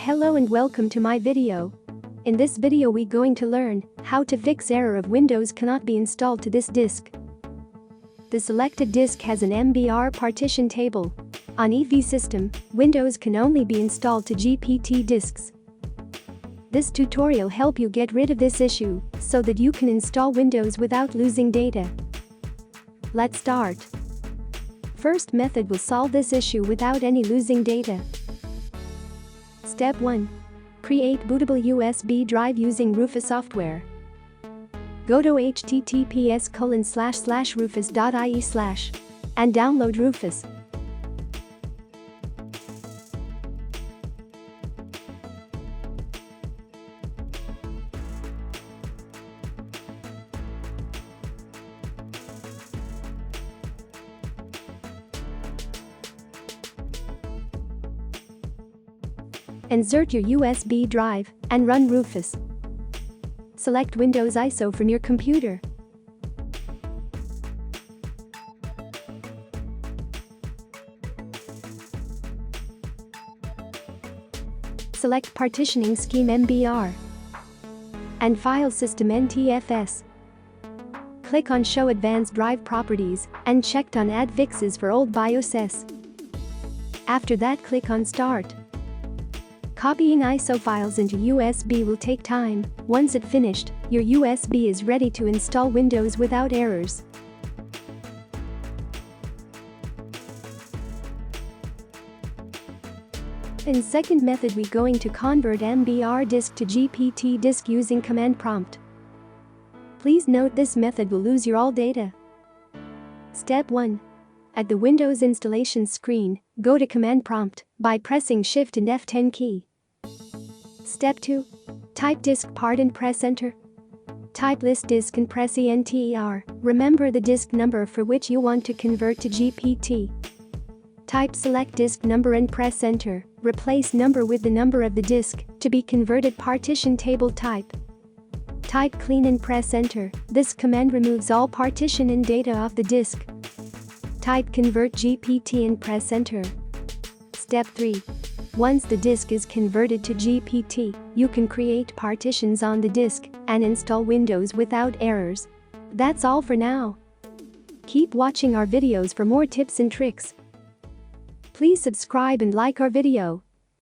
Hello and welcome to my video. In this video we going to learn how to fix error of Windows cannot be installed to this disk. The selected disk has an MBR partition table. On EV system, Windows can only be installed to GPT disks. This tutorial help you get rid of this issue so that you can install Windows without losing data. Let's start. First method will solve this issue without any losing data. Step 1. Create bootable USB drive using Rufus software. Go to https://rufus.ie/ and download Rufus. Insert your USB drive and run Rufus. Select Windows ISO from your computer. Select Partitioning Scheme MBR and File System NTFS. Click on Show Advanced Drive Properties and checked on Add Fixes for old BIOS. After that, click on Start. Copying ISO files into USB will take time. Once it finished, your USB is ready to install Windows without errors. In second method we going to convert MBR disk to GPT disk using command prompt. Please note this method will lose your all data. Step 1. At the Windows installation screen, go to command prompt by pressing Shift and F10 key. Step 2. Type disk part and press enter. Type list disk and press ENTER. Remember the disk number for which you want to convert to GPT. Type select disk number and press enter. Replace number with the number of the disk to be converted partition table type. Type clean and press enter. This command removes all partition and data off the disk. Type convert GPT and press enter. Step 3. Once the disk is converted to GPT, you can create partitions on the disk and install Windows without errors. That's all for now. Keep watching our videos for more tips and tricks. Please subscribe and like our video.